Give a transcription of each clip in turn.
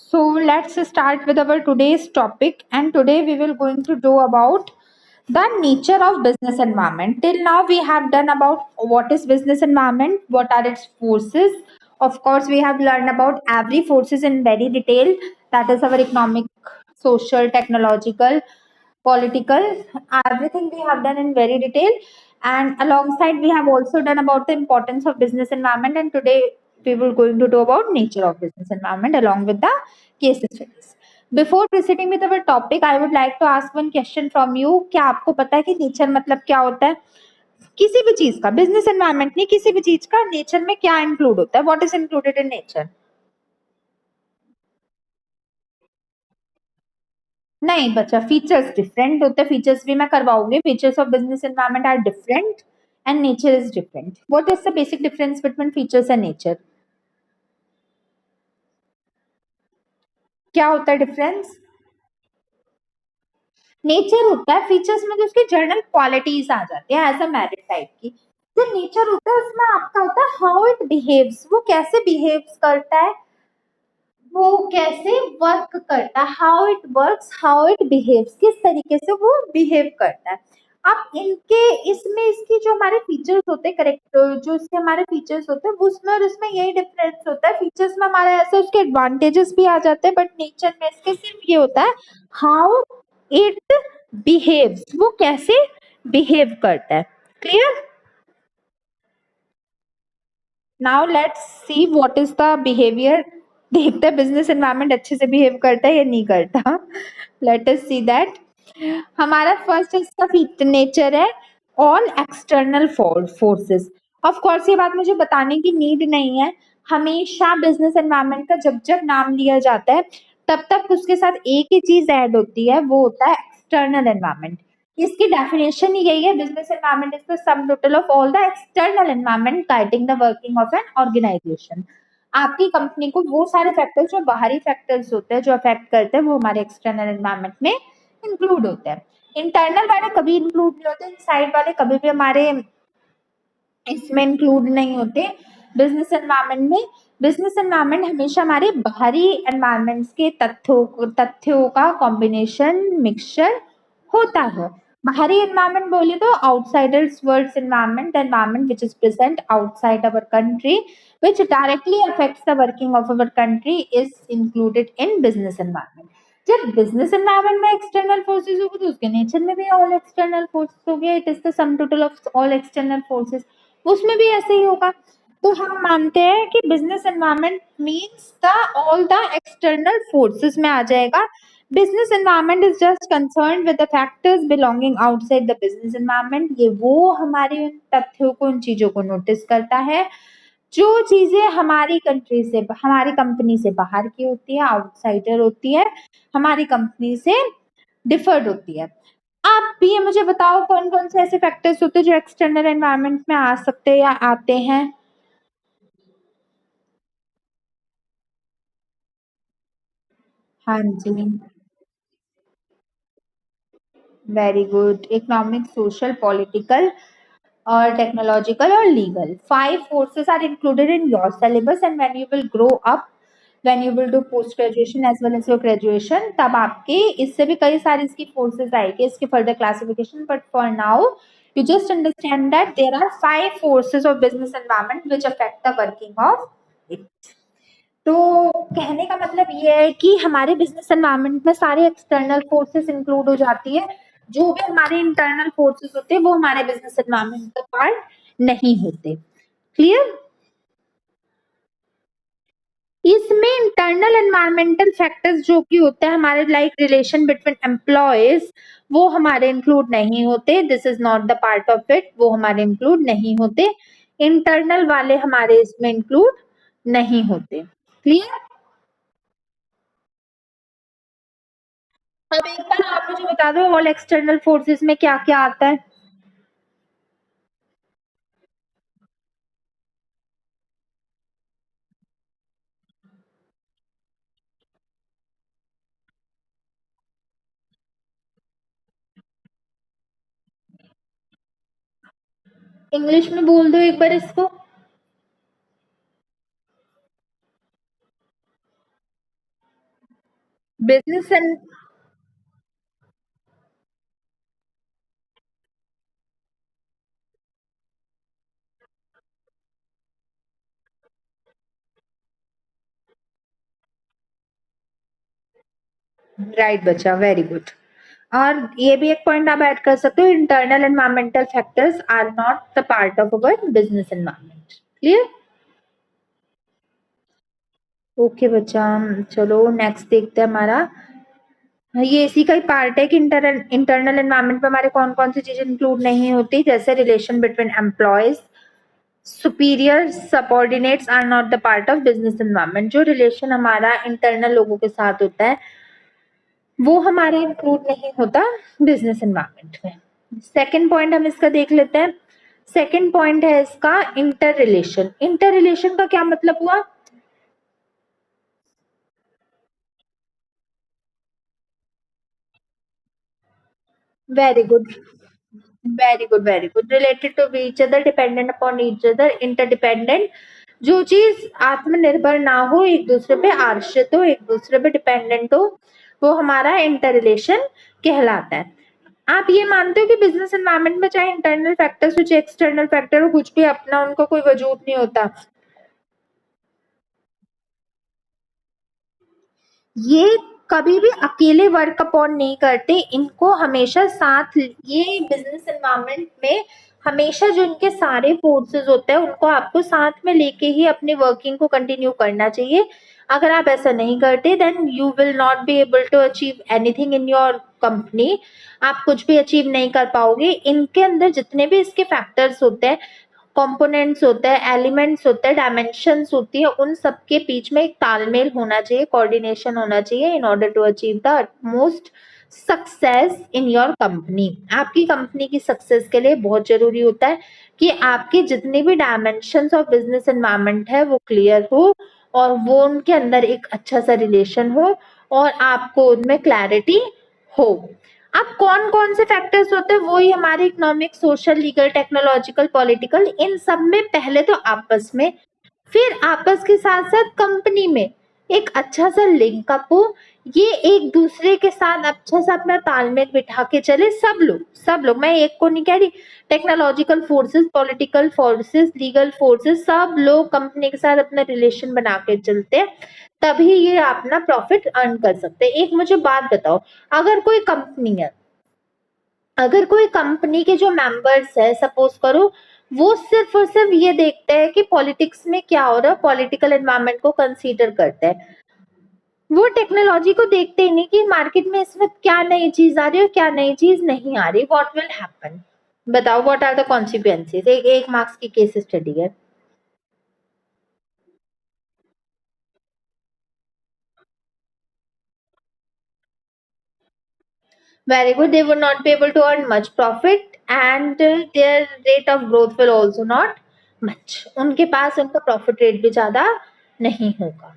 So let's start with our today's topic, and today we will going to do about the nature of business environment. Till now we have done about what is business environment, what are its forces. Of course, we have learned about every forces in very detail. That is our economic, social, technological, political, everything we have done in very detail. And alongside, we have also done about the importance of business environment. And today we will going to do about nature of business environment along with the case studies. Before proceeding with our topic, I would like to ask one question from you. क्या आपको पता है कि nature मतलब क्या होता है? किसी भी चीज का, बिजनेस एनवायरनमेंट नहीं, किसी भी चीज का नेचर में क्या इंक्लूड होता है? What is included in nature? नहीं बच्चा, फीचर्स डिफरेंट होते हैं. फीचर्स भी मैं करवाऊंगी. Features of business environment are different and nature is different. What is the basic difference between features and nature? क्या होता है डिफरेंस? नेचर होता है, फीचर्स में जो उसकी जर्नल क्वालिटीज आ जाती है एज अ मेरिट टाइप की. जो नेचर होता है उसमें आपका होता है हाउ इट बिहेव्स, वो कैसे बिहेव्स करता है, वो कैसे वर्क करता है, how it works, how it behaves, किस तरीके से वो बिहेव करता है. अब इनके इसमें इसकी जो हमारे फीचर्स होते हैं, करेक्ट, जो इसके हमारे फीचर्स होते हैं, वो उसमें और इसमें यही डिफरेंस होता है. फीचर्स में हमारे ऐसे उसके एडवांटेजेस भी आ जाते हैं, बट नेचर में इसके सिर्फ ये होता है हाउ इट बिहेव्स, वो कैसे बिहेव करता है. Clear? Now let's see what is the behaviour. देखते हैं बिजनेस एनवायरनमेंट अच्छे से बिहेव करता है या नहीं करता. Let us see that. हमारा फर्स्ट इसका नेचर है all external forces. Of course ये बात मुझे बताने की नीड नहीं है. हमेशा बिजनेस एनवायरनमेंट का जब जब नाम लिया जाता है, तब तक उसके साथ एक ही चीज ऐड होती है, वो होता है एक्सटर्नल एनवायरनमेंट. इसकी डेफिनेशन ही यही है. Business environment is the sum total of all the external environment guiding the working of an organisation. आपकी कंपनी को वो सारे फैक्टर्स, जो बाहरी फैक्टर्स होते हैं, जो अफेक्ट करते हैं, वो हमारे एक्सटर्नल एनवायरनमेंट में इंक्लूड होते हैं. इंटरनल वाले कभी इंक्लूड नहीं होते, साइड वाले कभी भी हमारे इसमें इंक्लूड नहीं होते. बिजनेस एनवायरनमेंट में, बिजनेस एनवायरनमेंट हमेशा हमारे बाहरी एनवायरनमेंट्स के तथ्यों का कॉम्बिनेशन, मिक्सचर होता है. बाहरी एनवायरनमेंट बोले तो outsiders world's environment, environment which is present outside our country, which directly affects the working of our country, is included in business environment. जब बिजनेस एनवायरनमेंट में एक्सटर्नल फोर्सेस होगी, तो उसके नेचर में भी ऑल एक्सटर्नल फोर्सेस हो गया. It is the sum total of all external forces. उसमें भी ऐसे ही होगा. तो हम मानते हैं कि business environment means the all the external forces में आ जाएगा. Business environment is just concern with the factors belonging outside the business environment. ये वो हमारे उन तथ्यों को, उन चीजों को नोटिस करता है जो चीजें हमारी कंट्री से, हमारी कंपनी से बाहर की होती है, आउटसाइडर होती है, हमारी कंपनी से डिफर्ड होती है. आप भी ये मुझे बताओ कौन कौन से ऐसे फैक्टर्स होते हैं जो एक्सटर्नल एनवायरनमेंट में आ सकते हैं या आते हैं? हाँ जी. Very good. Economic, social, political और टेक्नोलॉजिकल और legal. 5 forces are included in your syllabus, and when you will grow up, when you will do post graduation as well as your graduation, तब आपके इससे भी कई सारी इसकी forces आएगी, इसकी further classification. But for now, you just understand that there are 5 forces of business environment which affect the working of it. तो कहने का मतलब ये है कि हमारे बिजनेस एनवायरनमेंट में सारे एक्सटर्नल फोर्सेस इंक्लूड हो जाती है. जो भी हमारे इंटरनल फोर्सेस होते हैं, वो हमारे बिजनेस एनवायरनमेंट का पार्ट नहीं होते. क्लियर? इसमें इंटरनल एनवायरमेंटल फैक्टर्स जो कि होते हैं हमारे, लाइक रिलेशन बिटवीन एम्प्लॉयज, वो हमारे इंक्लूड नहीं होते. This is not the part of it. वो हमारे इंक्लूड नहीं होते. इंटरनल वाले हमारे इसमें इंक्लूड नहीं होते. क्लियर? अब एक बार आप मुझे बता दो ऑल एक्सटर्नल फोर्सेस में क्या क्या आता है. इंग्लिश में बोल दो एक बार इसको. business and राइट बच्चा, वेरी गुड। और ये भी एक पॉइंट आप ऐड कर सकते हो, internal environmental factors are not the part of our business environment. Clear? Okay बच्चा, चलो नेक्स्ट देखते हैं हमारा। ये इसी का ही पार्ट है कि इंटरनल एनवायरनमेंट में हमारे कौन कौन सी चीजें इंक्लूड नहीं होती, जैसे relation between employees, superior, subordinates are not the part of business environment. जो रिलेशन हमारा इंटरनल लोगों के साथ होता है वो हमारा इंक्लूड नहीं होता बिजनेस एनवायरनमेंट में। सेकंड पॉइंट हम इसका देख लेते हैं। सेकंड पॉइंट है इसका इंटर रिलेशन। इंटर रिलेशन का क्या मतलब हुआ? Very good, very good, very good. Related to each other, dependent upon each other, interdependent. जो चीज आत्मनिर्भर ना हो, एक दूसरे पे आश्रित हो, एक दूसरे पे डिपेंडेंट हो, वो हमारा इंटर रिलेशन कहलाता है। आप ये मानते हो कि बिजनेस एनवायरनमेंट में चाहे इंटरनल फैक्टर्स हो चाहे एक्सटर्नल फैक्टर हो, कुछ भी अपना उनका कोई वजूद नहीं होता? ये कभी भी अकेले वर्क अपॉन नहीं करते, इनको हमेशा साथ, ये बिजनेस एनवायरनमेंट में हमेशा जो इनके सारे फोर्सेस होते हैं उनको आपको साथ में लेके ही अपनी वर्किंग को कंटिन्यू करना चाहिए। अगर आप ऐसा नहीं करते then you will not be able to achieve anything in your company. आप कुछ भी अचीव नहीं कर पाओगे। इनके अंदर जितने भी इसके फैक्टर्स होते हैं, कंपोनेंट्स होते हैं, एलिमेंट्स होते हैं, डायमेंशंस होती है, उन सबके बीच में एक तालमेल होना चाहिए, कोऑर्डिनेशन होना चाहिए in order to achieve the most success in your company. आपकी कंपनी की सक्सेस के लिए बहुत जरूरी होता है कि आपके जितने भी डायमेंशंस ऑफ बिजनेस एनवायरनमेंट है वो क्लियर हो, और वो उनके अंदर एक अच्छा सा रिलेशन हो, और आपको उनमें क्लैरिटी हो। अब कौन कौन से फैक्टर्स होते हैं, वो ही हमारे economic, social, legal, technological, political, इन सब में पहले तो आपस में, फिर आपस के साथ साथ कंपनी में एक अच्छा सा लिंकअप हो। ये एक दूसरे के साथ अच्छा सा अपना तालमेल बिठा के चले, सब लोग, सब लोग, मैं एक को नहीं कह रही, technological forces, political forces, legal forces, सब लोग कंपनी के साथ अपना रिलेशन बना के चलते हैं, तभी ये अपना प्रॉफिट अर्न कर सकते हैं। एक मुझे बात बताओ, अगर कोई कंपनी है, अगर कोई कंपनी के जो मेंबर्स है, सपोज करो, वो सिर्फ और सिर्फ ये देखते हैं कि पॉलिटिक्स में क्या हो रहा है, पॉलिटिकल एनवायरनमेंट को कंसीडर करते हैं, वो टेक्नोलॉजी को देखते ही नहीं कि मार्केट में इस वक्त क्या नई चीज आ रही है और क्या नई चीज नहीं आ रही, व्हाट विल हैपन? बताओ, व्हाट आर द कॉन्सिक्वेंसेस? एक एक मार्क्स की केस स्टडी है। Very good. They would not be able to earn much profit, and their rate of growth will also not much. उनके पास उनका प्रॉफिट रेट भी ज्यादा नहीं होगा।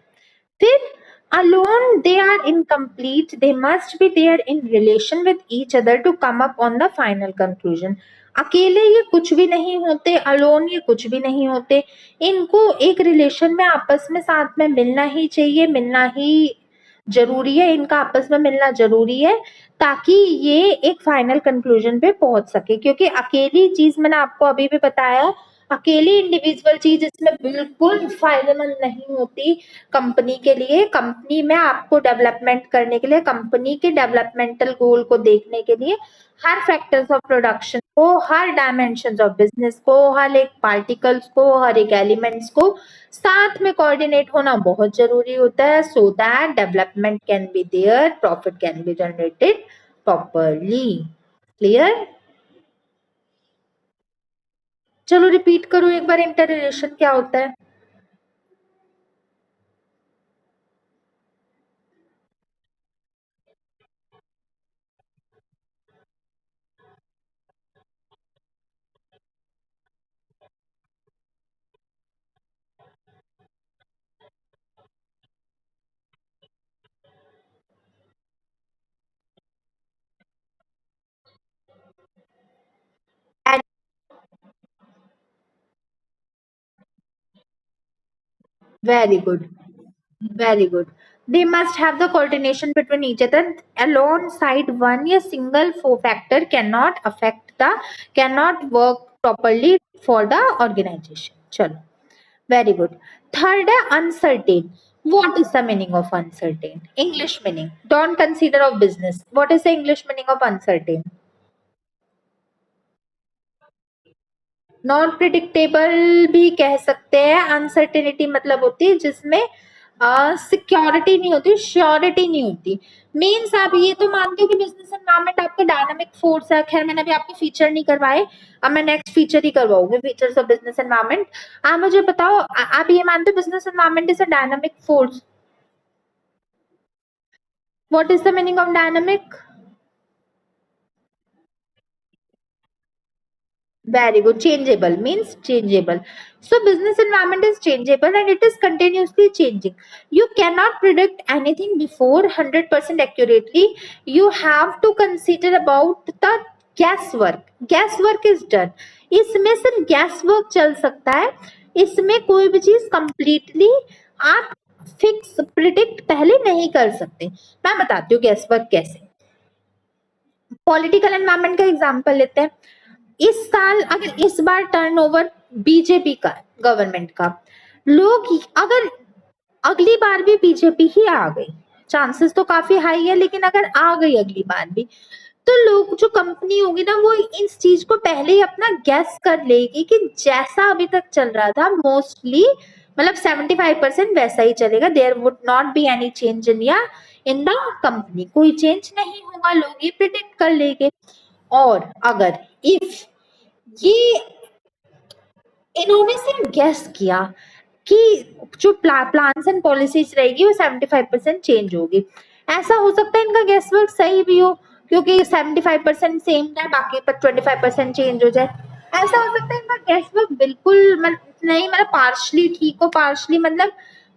फिर alone they are incomplete. They must be there in relation with each other to come up on the final conclusion. अकेले ये कुछ भी नहीं होते, अलोन ये कुछ भी नहीं होते। इनको एक रिलेशन में आपस में साथ में मिलना ही चाहिए, मिलना ही जरूरी है, इनका आपस में मिलना जरूरी है, ताकि ये एक फाइनल कंक्लूजन पे पहुंच सके। क्योंकि अकेली चीज, मैंने आपको अभी भी बताया, अकेली इंडिविजुअल चीज इसमें बिल्कुल फायदेमंद नहीं होती कंपनी के लिए। कंपनी में आपको डेवलपमेंट करने के लिए, कंपनी के डेवलपमेंटल गोल को देखने के लिए, हर फैक्टर्स ऑफ प्रोडक्शन को, हर डायमेंशन ऑफ बिजनेस को, हर एक पार्टिकल्स को, हर एक एलिमेंट्स को साथ में कोऑर्डिनेट होना बहुत जरूरी होता है, so that development can be there, profit can be generated properly. Clear? चलो रिपीट करो एक बार, इंटर रिलेशन क्या होता है? Very good, very good. They must have the coordination between each other. Alongside one, a single factor cannot work properly for the organization. Chalo, very good. Third है uncertain. What is the meaning of uncertain? English meaning. Don't consider of business. What is the English meaning of uncertain? Non predictable भी कह सकते हैं. Uncertainty मतलब होती है जिसमें security नहीं होती, श्योरिटी नहीं होती. मीन्स आप ये तो मानते हो कि बिजनेस एनवायरनमेंट आपका डायनामिक फोर्स है. खैर मैंने अभी आपके फीचर नहीं करवाए, अब मैं नेक्स्ट फीचर ही करवाऊंगी, फीचर्स ऑफ बिजनेस एनवायरनमेंट. आप मुझे बताओ, आप ये मानते हो business environment is a dynamic force? What is the meaning of dynamic? Very good. Changeable means changeable. So business environment is changeable and it is continuously changing. You cannot predict anything before 100% accurately. You have to consider about the guesswork. Guesswork is done. इसमें सिर्फ guesswork चल सकता है. इसमें कोई भी चीज completely आप फिक्स प्रिडिक्ट पहले नहीं कर सकते. मैं बताती हूँ guesswork कैसे. पॉलिटिकल एनवायरमेंट का एग्जांपल लेते हैं. इस साल अगर इस बार टर्नओवर बीजेपी का, गवर्नमेंट का, लोग अगर अगली बार भी बीजेपी ही आ गई, चांसेस तो काफी हाई है, लेकिन अगर आ गई अगली बार भी, तो लोग, जो कंपनी होगी ना, वो इस चीज को पहले ही अपना गैस कर लेगी कि जैसा अभी तक चल रहा था मोस्टली, मतलब 75% वैसा ही चलेगा. There would not be any change in the company. कोई चेंज नहीं होगा, लोग ये प्रिडिक्ट कर लेंगे. और अगर इफ ये इन्होंने सिर्फ गेस किया कि जो प्लान्स एंड पॉलिसीज रहेगी वो 75% चेंज होगी, ऐसा हो सकता है इनका गेस वर्क सही भी हो, क्योंकि 75% सेम है, बाकी पर 25% चेंज हो जाए. ऐसा हो सकता है इनका गेस वर्क बिल्कुल नहीं, मतलब पार्शली ठीक हो, पार्शली मतलब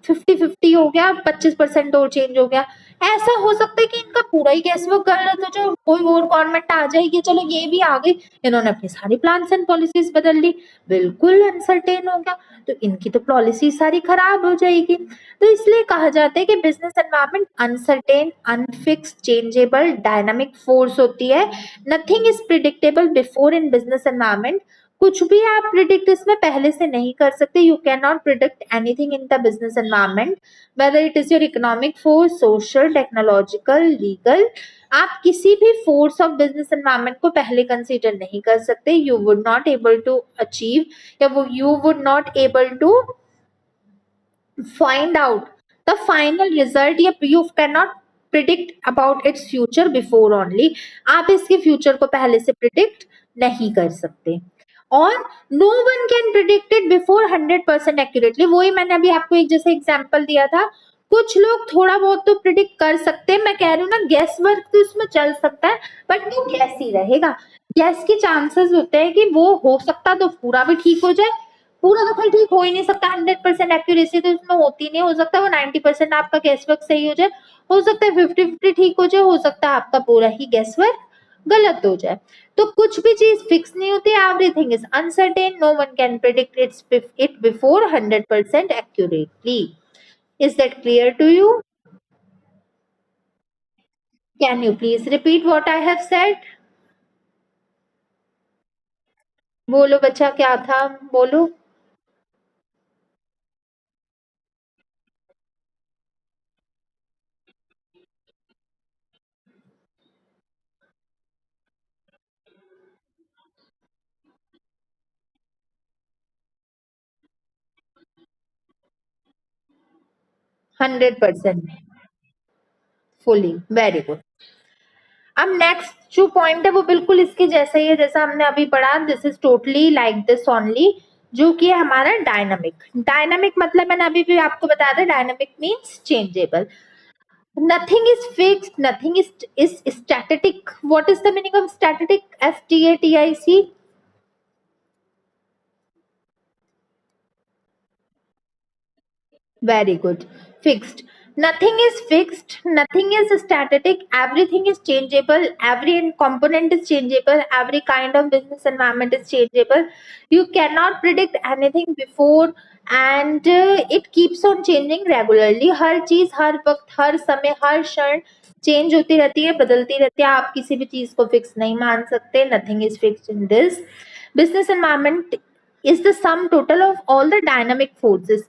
50-50 हो गया, 25% और चेंज हो गया. ऐसा हो सकता है कि इनका पूरा ही गेस वर्क गलत हो, जो कोई और गवर्नमेंट आ जाएगी, चलो ये भी आ गई, इन्होंने अपनी सारी प्लान्स एंड पॉलिसीज बदल ली, बिल्कुल अनसर्टेन हो गया, तो इनकी तो पॉलिसी सारी खराब हो जाएगी. तो इसलिए कहा जाता है कि business environment uncertain, unfix, changeable, dynamic force होती है. Nothing is predictable before in business environment. कुछ भी आप प्रिडिक्ट इसमें पहले से नहीं कर सकते. You can not predict anything in the business environment, whether it is your economic force, social, technological, legal. आप किसी भी फोर्स ऑफ बिजनेस एनवायरनमेंट को पहले कंसीडर नहीं कर सकते. You would not able to achieve, या वो you would not able to find out the final result, या you cannot predict about its future before only. आप इसके फ्यूचर को पहले से प्रिडिक्ट नहीं कर सकते. और no one can predict it before 100% accurately. वही मैंने अभी आपको एक जैसे एग्जांपल दिया था, कुछ लोग थोड़ा बहुत तो प्रिडिक्ट कर सकते हैं. मैं कह रही हूँ ना, गैस वर्क तो इसमें चल सकता है, बट वो गैस ही रहेगा. गैस के चांसेस होते हैं कि वो हो सकता तो पूरा भी ठीक हो जाए, पूरा तो फिर ठीक हो ही नहीं सकता. 100% एक्यूरेसी तो इसमें होती नहीं. हो सकता है वो 90% आपका गैस वर्क सही हो जाए, हो सकता है 50-50 ठीक हो जाए, हो सकता है आपका पूरा ही गैस वर्क गलत हो जाए. तो कुछ भी चीज फिक्स नहीं होती. Everything is uncertain. No one can predict it before 100% accurately. Is that clear to you? Can you please repeat what I have said? बोलो बच्चा, क्या था, बोलो. 100% फुली. Very good. अब नेक्स्ट जो पॉइंट है वो बिल्कुल इसके जैसा ही है जैसा हमने अभी पढ़ा. This is totally like this only, जो कि है हमारा डायनामिक. डायनामिक मतलब मैंने अभी भी आपको बताया था, dynamic means changeable. Nothing is fixed, nothing is static. What is the meaning of static? STATIC. Very good. Fixed Nothing is fixed, nothing is static, everything is changeable, every component is changeable, every kind of business environment is changeable. You cannot predict anything before, and it keeps on changing regularly. हर चीज हर वक्त हर समय हर क्षण change होती रहती है, बदलती रहती है. आप किसी भी चीज को फिक्स नहीं मान सकते. Nothing is fixed in this. Business environment is the sum total of all the dynamic forces.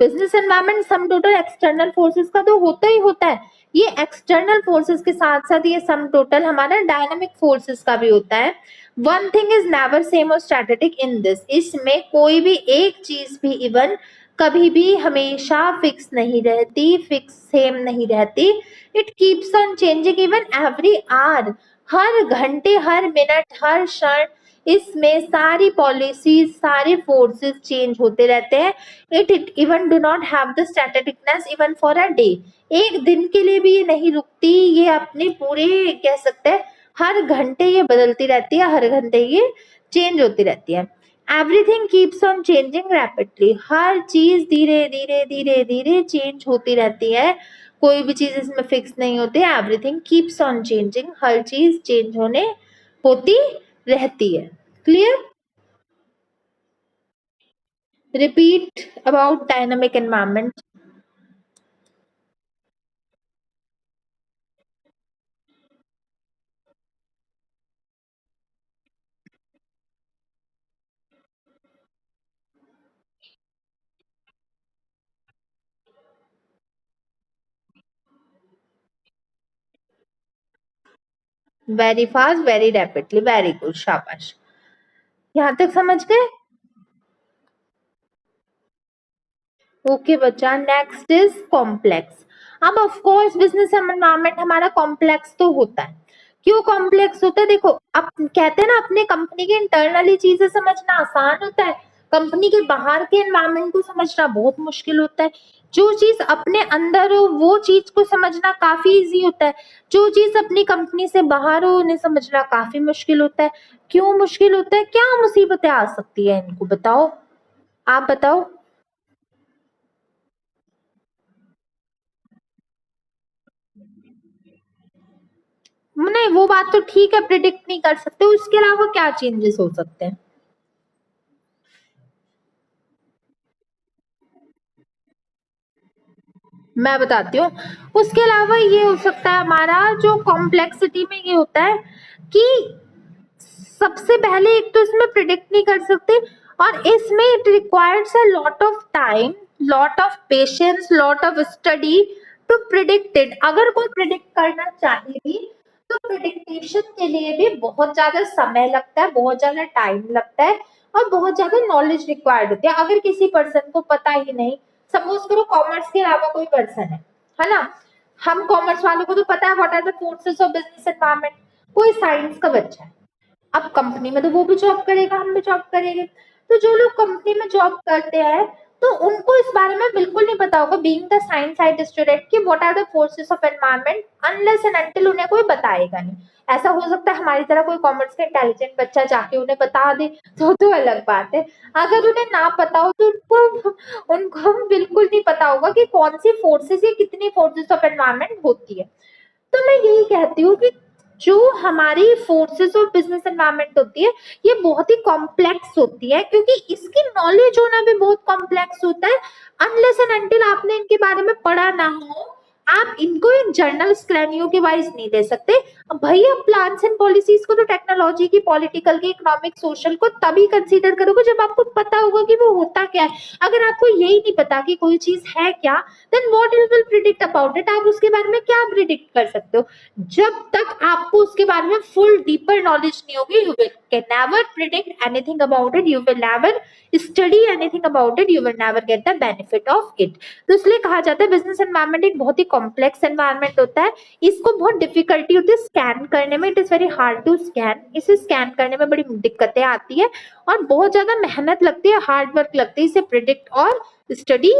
Business environment sum total external forces का तो होता ही होता है. ये एक्सटर्नल फोर्सेस के साथ साथ ये सम टोटल हमारा डायनामिक फोर्सेस का भी होता है. One thing is never same और स्टैटिक इन दिस. इसमें कोई भी एक चीज भी इवन कभी भी हमेशा फिक्स नहीं रहती, फिक्स सेम नहीं रहती. It keeps on changing even every hour. हर घंटे हर मिनट हर क्षण इसमें सारी पॉलिसीज सारे फोर्सेस चेंज होते रहते हैं. It even do not have the staticness even for a day. एक दिन के लिए भी ये नहीं रुकती. ये अपने पूरे कह सकते हैं हर घंटे ये बदलती रहती है, हर घंटे ये चेंज होती रहती है. Everything keeps on changing rapidly. हर चीज धीरे धीरे धीरे धीरे चेंज होती रहती है. कोई भी चीज इसमें फिक्स नहीं होती. Everything keeps on changing. हर चीज चेंज होने होती रहती है. Clear. Repeat about dynamic environment. Very fast, very rapidly. Very good. शाबाश. यहाँ तक समझ गए. ओके बच्चा. Next is complex. अब ऑफ कोर्स बिजनेस एनवायरनमेंट हमारा कॉम्प्लेक्स तो होता है. क्यों कॉम्प्लेक्स होता है? देखो, अब कहते हैं ना अपने कंपनी के इंटरनली चीजें समझना आसान होता है, कंपनी के बाहर के एनवायरनमेंट को समझना बहुत मुश्किल होता है. जो चीज अपने अंदर हो वो चीज को समझना काफी इजी होता है. जो चीज अपनी कंपनी से बाहर हो उन्हें समझना काफी मुश्किल होता है. क्यों मुश्किल होता है? क्या मुसीबतें आ सकती है इनको बताओ. आप बताओ. नहीं, वो बात तो ठीक है, प्रिडिक्ट नहीं कर सकते. उसके अलावा क्या चेंजेस हो सकते हैं? मैं बताती हूँ. उसके अलावा ये हो सकता है हमारा जो कॉम्प्लेक्सिटी में ये होता है कि सबसे पहले एक तो इसमें प्रिडिक्ट नहीं कर सकते, और इसमें it requires a lot of time, lot of patience, lot of study to predict it. अगर कोई प्रिडिक्ट करना चाहे भी तो प्रिडिक्टेशन के लिए भी बहुत ज्यादा समय लगता है, बहुत ज्यादा टाइम लगता है, और बहुत ज्यादा नॉलेज रिक्वायर्ड होती है. अगर किसी पर्सन को पता ही नहीं, सपोज करो कॉमर्स के अलावा कोई पर्सन है ना. हम कॉमर्स वालों को तो पता है what are the forces of business environment. कोई साइंस का बच्चा है, अब कंपनी में तो वो भी जॉब करेगा, हम भी जॉब करेंगे. तो जो लोग कंपनी में जॉब करते हैं तो उनको इस बारे में बिल्कुल नहीं पता होगा, being the science side student, कि what are the forces of environment, unless and until उन्हें कोई बताएगा नहीं. ऐसा हो सकता है हमारी तरह कोई कॉमर्स का इंटेलिजेंट बच्चा जाके उन्हें बता दे, तो अलग बात है. अगर उन्हें ना पता हो तो उनको उनको बिल्कुल नहीं पता होगा कि कौन सी फोर्सेस या कितनी फोर्सेस ऑफ एनवायरनमेंट होती है. तो मैं यही कहती हूँ कि जो हमारी फोर्सेस ऑफ बिजनेस एनवायरनमेंट होती है ये बहुत ही कॉम्प्लेक्स होती है, क्योंकि इसकी नॉलेज होना भी बहुत कॉम्प्लेक्स होता है. अनलेस एंड अनटिल आपने इनके बारे में पढ़ा ना हो, आप इनको एक जर्नल स्क्रैनियो के वाइज नहीं ले सकते. अब भैया प्लान्स एंड पॉलिसीज को तो टेक्नोलॉजी की, पॉलिटिकल की, इकोनॉमिक, सोशल को तभी कंसीडर करोगे जब आपको पता होगा कि वो होता क्या है. अगर आपको यही नहीं पता कि कोई चीज है क्या, then what you will predict about it. आप उसके बारे में क्या प्रिडिक्ट कर सकते हो? जब तक आपको उसके बारे में फुल डीपर नॉलेज नहीं होगी, you will can never predict anything about it, you will never study anything about it, you will never get the benefit of it. तो इसलिए कहा जाता है बिजनेस एनवायरनमेंट एक बहुत ही कॉम्प्लेक्स एनवायरनमेंट होता है. इसको बहुत डिफिकल्टी होती है स्कैन करने में. It is very hard to scan. इसे स्कैन करने में बड़ी दिक्कतें आती है और बहुत ज्यादा मेहनत लगती है, हार्ड वर्क लगती है इसे प्रिडिक्ट और स्टडी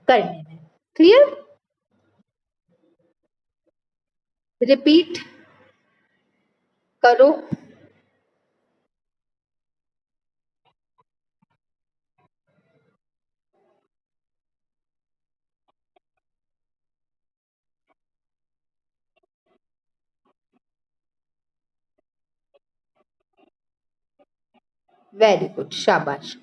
करने में. क्लियर. रिपीट करो. वेरी गुड, शाबाश।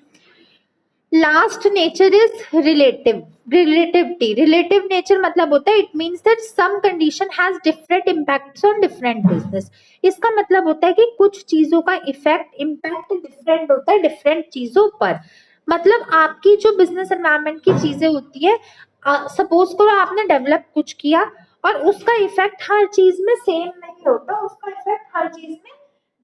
Last nature is relativity. Relative nature मतलब होता है, it means that some condition has different impacts on different business. इसका मतलब होता है कि कुछ चीजों का इम्पैक्ट डिफरेंट होता है डिफरेंट चीजों पर। मतलब आपकी जो बिजनेस एनवायरनमेंट की चीजें होती है, सपोज करो आपने डेवलप कुछ किया और उसका इफेक्ट हर चीज में सेम नहीं होता, उसका इफेक्ट हर चीज में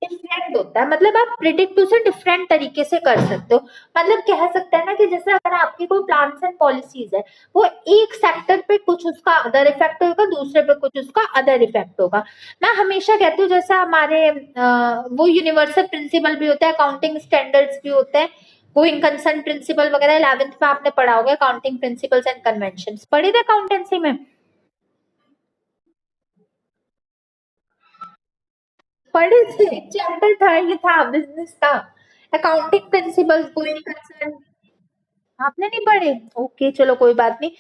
डिफरेंट होता है। मतलब आप प्रिडिक्ट उसे डिफरेंट तरीके से कर सकते हो। मतलब कह सकते हैं ना कि जैसे अगर आपकी कोई प्लान्स एंड पॉलिसीज है, वो एक सेक्टर पे कुछ उसका अदर इफेक्ट होगा, दूसरे पे कुछ उसका अदर इफेक्ट होगा। मैं हमेशा कहती हूँ जैसे हमारे वो यूनिवर्सल प्रिंसिपल भी होता है, अकाउंटिंग स्टैंडर्ड्स भी होते हैं, गोइंग कंसर्न प्रिंसिपल वगैरह 11th में आपने पढ़ा होगा, अकाउंटिंग प्रिंसिपल्स एंड कन्वेंशन पढ़े थे अकाउंटेंसी में? पढ़े थे, चैप्टर था ये, था बिजनेस का, अकाउंटिंग प्रिंसिपल्स, गोइंग कंसर्न। आपने नहीं पढ़े? ओके, चलो कोई बात नहीं।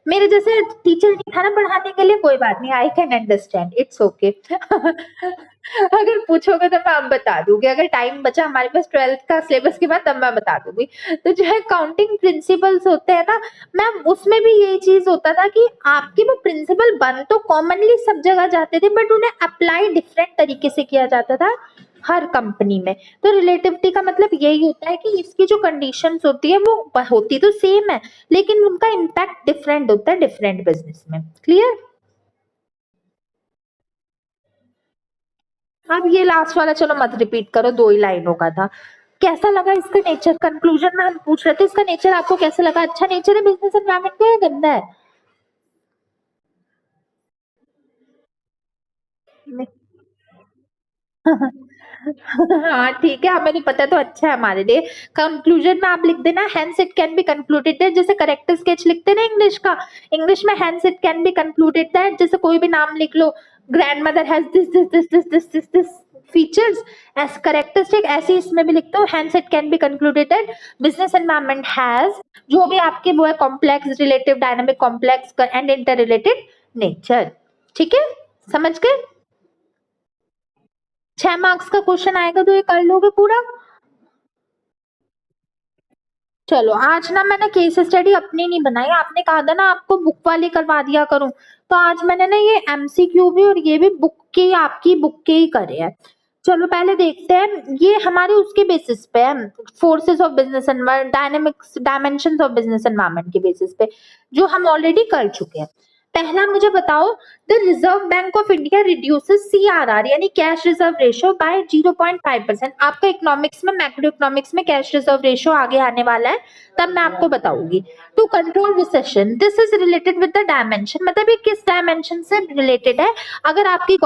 मेरे जैसे टीचर नहीं था ना पढ़ाने के लिए, कोई बात नहीं, I can understand, it's okay. अगर पूछोगे तो मैं अब बता दूंगी, अगर टाइम बचा हमारे पास 12th का सिलेबस के बाद तब मैं बता दूंगी। तो जो है काउंटिंग प्रिंसिपल्स होते हैं ना मैम, उसमें भी यही चीज होता था कि आपके वो प्रिंसिपल बन तो कॉमनली सब जगह जाते थे, बट उन्हें अप्लाई डिफरेंट तरीके से किया जाता था हर कंपनी में। तो रिलेटिविटी का मतलब यही होता है कि इसकी जो कंडीशंस होती है वो होती तो सेम है, लेकिन उनका इम्पैक्ट डिफरेंट होता है डिफरेंट बिजनेस में। क्लियर? अब ये लास्ट वाला चलो मत रिपीट करो, 2 ही लाइनों का था। कैसा लगा इसका नेचर? कंक्लूजन में हम पूछ रहे थे इसका नेचर आपको कैसा लगा? अच्छा नेचर है बिजनेस एनवायरनमेंट का या गंदा है? हाँ ठीक है, हमें नहीं पता तो अच्छा है हमारे लिए। कंक्लूजन में आप लिख देना hence it can be concluded that, जैसे करेक्टर स्केच लिखते हैं ना इंग्लिश का, इंग्लिश में hence it can be concluded that, जैसे कोई भी नाम लिख लो, grandmother has this this this this this this this features as characteristic, ऐसे ही इसमें भी लिखते हो hence it can be concluded that business environment has, जो भी आपके वो है, complex, relative, dynamic, complex and inter related nature. ठीक है, समझ गए? 6 मार्क्स का क्वेश्चन आएगा तो ये कर लोगे पूरा? चलो आज ना मैंने केस स्टडी अपनी नहीं बनाई, आपने कहा था ना आपको बुक वाली करवा दिया करूं, तो आज मैंने ना ये एमसीक्यू भी और ये भी बुक के, आपकी बुक के ही करे हैं। चलो पहले देखते हैं, ये हमारे उसके बेसिस पे है, forces of business environment, dynamics, dimensions of business environment के बेसिस पे, जो हम ऑलरेडी कर चुके हैं। पहला मुझे बताओ, the reserve bank of India reduces CRR यानी कैश रिजर्व रेशियो बाय 0.5%। आपका इकोनॉमिक्स में, मैक्रो इकोनॉमिक्स में कैश रिजर्व रेशियो आगे आने वाला है, तब मैं आपको बताऊंगी। To control recession, this is related with the dimension, मतलब ये किस डायमेंशन से रिलेटेड है? अगर आपकी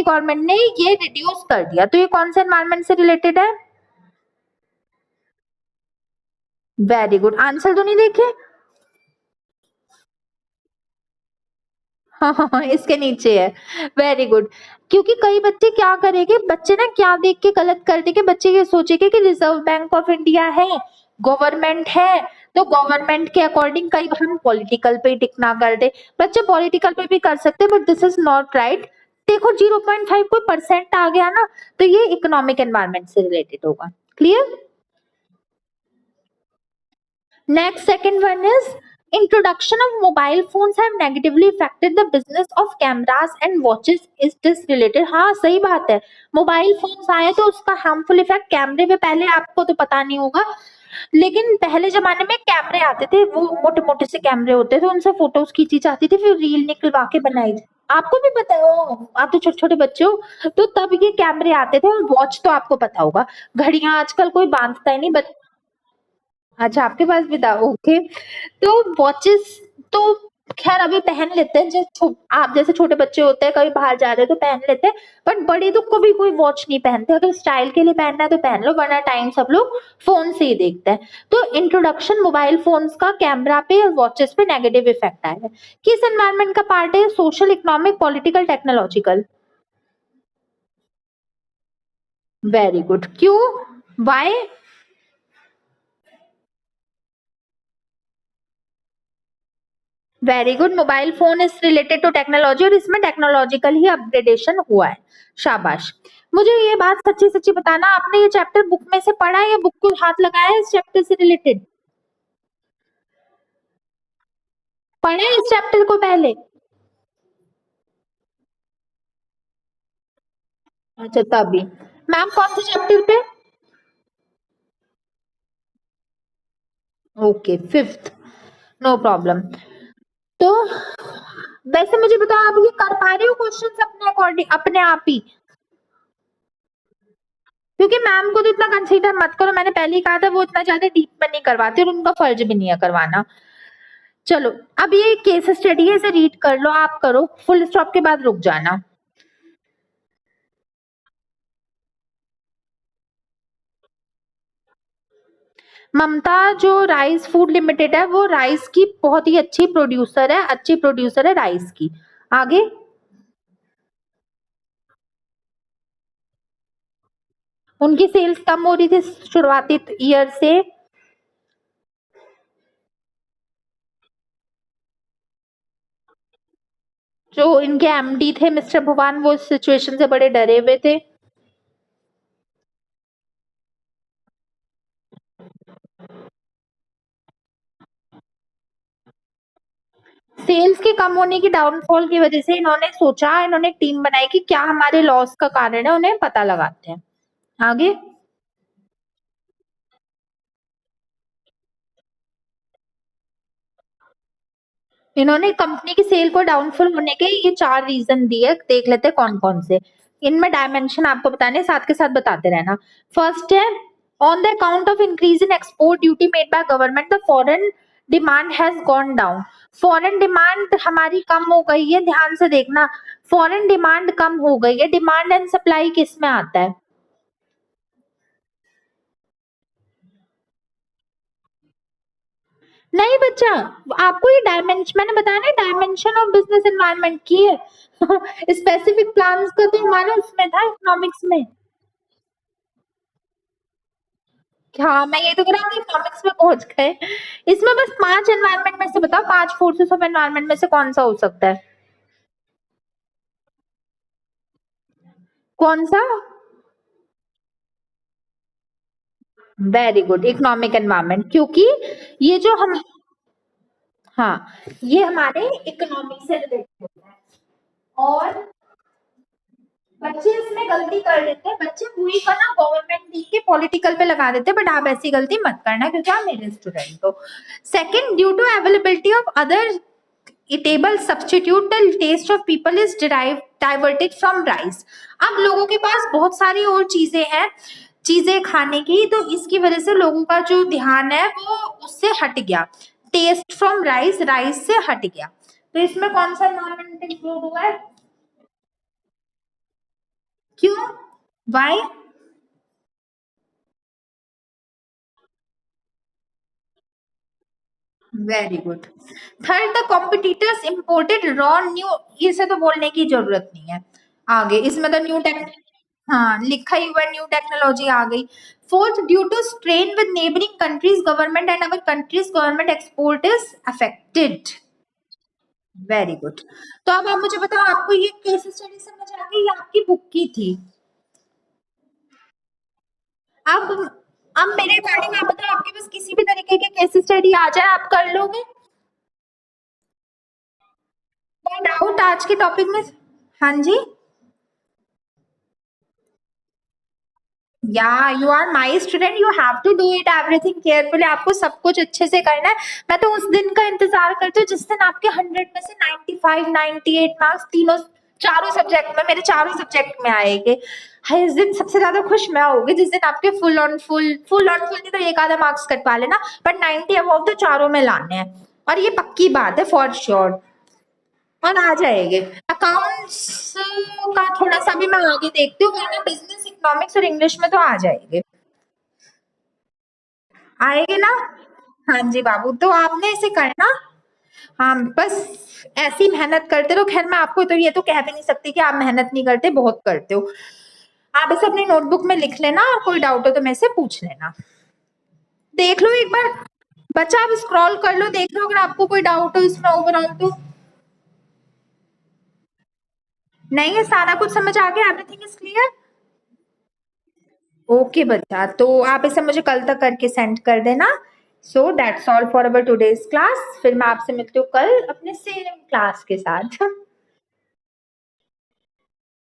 गवर्नमेंट ने ये रिड्यूस कर दिया तो ये कौन से एनवायरमेंट से रिलेटेड है? वेरी गुड, आंसर तो नहीं देखे? हाँ हाँ हाँ, इसके नीचे है। Very good. क्योंकि कई बच्चे क्या करेंगे, बच्चे ना क्या देख के गलत कर देंगे, बच्चे ये सोचेंगे कि रिजर्व बैंक ऑफ इंडिया है, गवर्नमेंट है, तो गवर्नमेंट के अकॉर्डिंग कई बार हम पॉलिटिकल पे टिक ना कर दे। बच्चे पॉलिटिकल पे भी कर सकते हैं, but this is not right. देखो 0.5 कोई परसेंट आ गया ना, तो ये इकोनॉमिक एनवायरमेंट से रिलेटेड होगा। Clear? Next, second one is introduction of mobile phones have negatively affected the business of cameras and watches. Is this related? हाँ सही बात है, मोबाइल फोन्स आए तो उसका हार्मफुल इफेक्ट कैमरे पे, पहले आपको तो पता नहीं होगा, लेकिन पहले जमाने में कैमरे आते थे, वो मोटे मोटे से कैमरे होते थे, उनसे फोटोज खींची जाती थी, फिर रील निकलवा के बनाई आपको भी पता है, आप तो छोटे छोटे बच्चे हो, तो तब ये कैमरे आते थे। और वॉच तो आपको पता होगा, घड़ियां आजकल कोई बांधता ही नहीं। अच्छा आपके पास भी था, ओके। तो वॉचेस तो खैर अभी पहन लेते हैं, आप जैसे छोटे बच्चे होते हैं कभी बाहर जा रहे हो तो पहन लेते हैं, बट बड़े तो कभी कोई वॉच नहीं पहनते, अगर स्टाइल के लिए पहनना है तो पहन लो, वरना टाइम सब लोग फोन से ही देखते हैं। तो इंट्रोडक्शन मोबाइल फोन्स का कैमरा पे और वॉचेस पे नेगेटिव इफेक्ट आया है, किस एनवायरमेंट का पार्ट है? Social, economic, political, technological? Very good, क्यों, why? Very good, mobile phone is related to technology और इसमें टेक्नोलॉजिकल ही अपग्रेडेशन हुआ है, शाबाश। मुझे ये बात सच्ची सच्ची बताना, आपने ये चैप्टर बुक में से पढ़ा है या बुक को हाथ लगाया है इस चैप्टर से रिलेटेड? पढ़ा है इस चैप्टर को पहले? अच्छा तभी। मैम कौन से चैप्टर पे? Okay, fifth, no problem. तो वैसे मुझे बताओ, आप ये कर पा रहे हो क्वेश्चंस अपने अकॉर्डिंग, अपने आप ही? क्योंकि मैम को तो इतना कंसीडर मत करो, मैंने पहले ही कहा था वो इतना ज्यादा डीप में नहीं करवाते और उनका फर्ज भी नहीं है करवाना। चलो, अब ये केस स्टडी है, इसे रीड कर लो, आप करो, फुल स्टॉप के बाद रुक जाना। ममता जो राइस फूड लिमिटेड है वो राइस की बहुत ही अच्छी प्रोड्यूसर है, अच्छी प्रोड्यूसर है राइस की। आगे। उनकी सेल्स कम हो रही थी शुरुआती ईयर से। जो इनके एमडी थे मिस्टर भगवान, वो इस सिचुएशन से बड़े डरे हुए थे। सेल्स के कम होने की डाउनफॉल की वजह से इन्होंने सोचा, इन्होंने एक टीम बनाई कि क्या हमारे लॉस का कारण है, उन्हें पता लगाते हैं। आगे। इन्होंने कंपनी की सेल को डाउनफॉल होने के ये 4 रीजन दिए, देख लेते हैं कौन कौन से। इनमें डायमेंशन आपको बताने, साथ के साथ बताते रहना। फर्स्ट है, on the account of increase in export duty made by government the foreign demand has gone down. Foreign demand हमारी कम हो गई है, ध्यान से देखना। फॉरेन डिमांड कम हो गई है। डिमांड एंड सप्लाई किस में आता है? नहीं बच्चा, आपको ये डायमेंशन मैंने बताया ना, डायमेंशन ऑफ बिजनेस एनवायरनमेंट की है। स्पेसिफिक प्लान्स का तो हमारा उसमें था, इकोनॉमिक्स में। हाँ, मैं ये तो कह रहा हूँ इकोनॉमिक्स में पहुंच गए। इसमें बस 5 एनवायरनमेंट में से बताओ, 5 फोर्सेस ऑफ एनवायरनमेंट में से कौन सा हो सकता है? कौन सा? वेरी गुड, इकोनॉमिक एनवायरनमेंट, क्योंकि ये जो हम, हाँ, ये हमारे इकोनॉमिक से रिलेटेड होता है। और बच्चे इसमें गलती कर देते हैं, बच्चे वही का ना गवर्नमेंट दी के पॉलिटिकल पे लगा देते हैं, बट आप ऐसी गलती मत करना क्योंकि आप मेरे स्टूडेंट हो। Second, due to availability of other eatable substitute, the taste of people is derived diverted from rice। अब लोगों के पास बहुत सारी और चीजें हैं, चीजें खाने की, तो इसकी वजह से लोगों का जो ध्यान है वो उससे हट गया। टेस्ट फ्रॉम राइस, राइस से हट गया। तो इसमें कौन सा एनवायरमेंट इंक्लूड हुआ है? क्यों? Why? Very good. Third, the competitors imported raw new, इसे तो बोलने की जरूरत नहीं है। आगे इसमें तो न्यू टेक, हाँ लिखा ही हुआ, न्यू टेक्नोलॉजी आ गई। Fourth, due to strain with neighbouring countries government and our countries government export is affected. Very good. तो अब आप मुझे बताओ, आपको ये केस स्टडी समझ आ गई, ये आपकी बुक की थी? अब अब मेरे अकॉर्डिंग आप बताओ, आपके पास किसी भी तरीके के केस स्टडी आ जाए, आप कर लोगे? कोई डाउट आज के टॉपिक में? हाँ जी। या you are my student, you have to do it everything carefully, आपको सब कुछ अच्छे से करना है। मैं तो उस दिन का इंतजार करती हूँ जिस दिन आपके 100 में से 95 98 मार्क्स तीनों चारों सब्जेक्ट में, मेरे चारों सब्जेक्ट में आएंगे। हाय, इस दिन सबसे ज्यादा खुश मैं होगी जिस दिन आपके फुल ऑन फुल नहीं तो एक आधा मार्क्स कटवा लेना, बट 90 अबव तो चारों में लाने हैं। और ये पक्की बात है फॉर श्योर। और आ जाएंगे। अकाउंट्स का थोड़ा सा भी मैं आगे देखती हूँ, वरना बिजनेस इकोनॉमिक्स और इंग्लिश में तो आ जाएंगे। आएंगे ना? हाँ जी बाबू, तो आपने इसे करना। हाँ, बस ऐसी मेहनत करते रहो। खैर मैं आपको तो ये तो कह भी नहीं सकती कि आप मेहनत नहीं करते, बहुत करते हो। आप इसे अपनी नोटबुक में लिख लेना और कोई डाउट हो तो मेरे से पूछ लेना। देख लो एक बार, बच्चा आप स्क्रॉल कर लो, देख लो अगर आपको कोई डाउट हो इसमें ओवरऑल तो। नहीं है, सारा कुछ समझ आ गया, एवरीथिंग इज क्लियर? ओके बच्चा, तो आप इसे मुझे कल तक करके सेंड कर देना। So that's all for our today's class. फिर मैं आपसे मिलती हूँ कल अपने सेम क्लास के साथ।